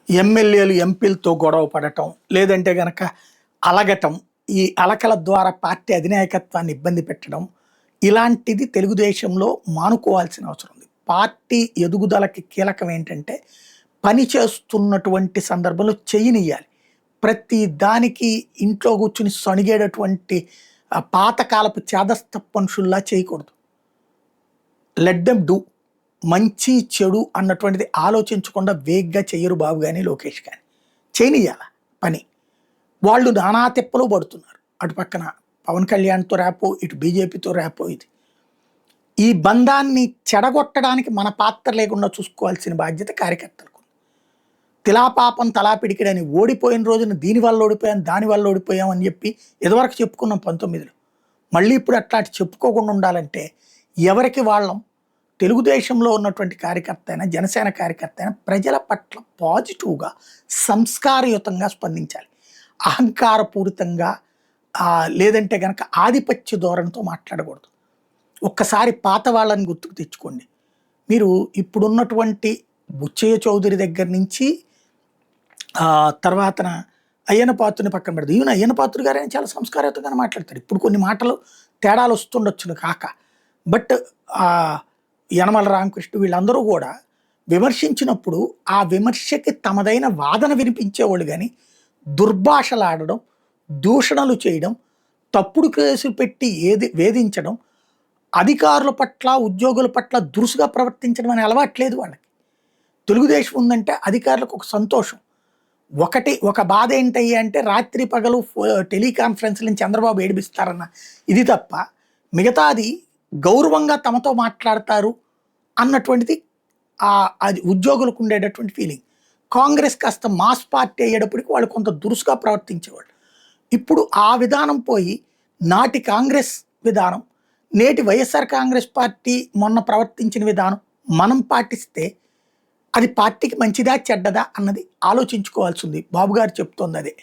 ఎమ్మెల్యేలు ఎంపీలతో గొడవ పడటం, లేదంటే గనక అలగటం, ఈ అలకల ద్వారా పార్టీ అధినాయకత్వాన్ని ఇబ్బంది పెట్టడం, ఇలాంటిది తెలుగుదేశంలో మానుకోవాల్సిన అవసరం ఉంది. పార్టీ ఎదుగుదలకి కీలకం ఏంటంటే, పని చేస్తున్నటువంటి సందర్భంలో చెయ్యనియ్యాలి. ప్రతి దానికి ఇంట్లో కూర్చుని సణిగేటటువంటి పాతకాలపు చేదస్తపు మనుషుల్లా చేయకూడదు. Let them do. మంచి చెడు అన్నటువంటిది ఆలోచించకుండా వేగ్గా చెయ్యరు బాబు కానీ లోకేష్ కానీ. చేయనియ్యాల పని. వాళ్ళు నానా తిప్పలు పడుతున్నారు. అటు పక్కన పవన్ కళ్యాణ్తో ర్యాపో, ఇటు బీజేపీతో ర్యాపో. ఇది ఈ బంధాన్ని చెడగొట్టడానికి మన పాత్ర లేకుండా చూసుకోవాల్సిన బాధ్యత కార్యకర్తలకు. తిలాపాపం తలాపిడికిడని ఓడిపోయిన రోజున దీనివల్ల ఓడిపోయాం, దానివల్ల ఓడిపోయాం అని చెప్పి ఇదివరకు చెప్పుకున్నాం 19లో. మళ్ళీ ఇప్పుడు అట్లాంటి చెప్పుకోకుండా ఉండాలంటే ఎవరికి వాళ్ళం, తెలుగుదేశంలో ఉన్నటువంటి కార్యకర్త అయినా, జనసేన కార్యకర్త అయినా ప్రజల పట్ల పాజిటివ్గా సంస్కారయుతంగా స్పందించాలి. అహంకారపూరితంగా లేదంటే కనుక ఆధిపత్య ధోరణితో మాట్లాడకూడదు. ఒక్కసారి పాత వాళ్ళని గుర్తుకు తెచ్చుకోండి. మీరు ఇప్పుడున్నటువంటి బుచ్చయ్య చౌదరి దగ్గర నుంచి తర్వాతన అయ్యన్న పాత్రుని పక్కన పెడతారు. ఈవెన్ అయ్యన్న పాత్రుడు గారు చాలా సంస్కారయుతంగానే మాట్లాడతారు. ఇప్పుడు కొన్ని మాటలు తేడాలు వస్తుండొచ్చును కాక, బట్ యనమల రామకృష్ణ వీళ్ళందరూ కూడా విమర్శించినప్పుడు ఆ విమర్శకి తమదైన వాదన వినిపించేవాళ్ళు, కానీ దుర్భాషలాడడం, దూషణలు చేయడం, తప్పుడు కేసులు పెట్టి వేధించడం, అధికారుల పట్ల ఉద్యోగుల పట్ల దురుసుగా ప్రవర్తించడం అనే అలవాట్లేదు వాళ్ళకి. తెలుగుదేశం ఉందంటే అధికారులకు ఒక సంతోషం. ఒక బాధ ఏంటయ్యా అంటే రాత్రి పగలు టెలికాన్ఫరెన్స్లను చంద్రబాబు ఏడిపిస్తారన్న ఇది తప్ప, మిగతాది గౌరవంగా తమతో మాట్లాడతారు అన్నటువంటిది అది ఉద్యోగులకు ఉండేటటువంటి ఫీలింగ్. కాంగ్రెస్ కాస్త మాస్ పార్టీ అయ్యేటప్పటికి వాళ్ళు కొంత దురుసుగా ప్రవర్తించేవాళ్ళు. ఇప్పుడు ఆ విధానం పోయి నాటి కాంగ్రెస్ విధానం, నేటి వైఎస్ఆర్ కాంగ్రెస్ పార్టీ మొన్న ప్రవర్తించిన విధానం మనం పాటిస్తే అది పార్టీకి మంచిదా చెడ్డదా అన్నది ఆలోచించుకోవాల్సింది. బాబు గారు చెప్తోంది అదే.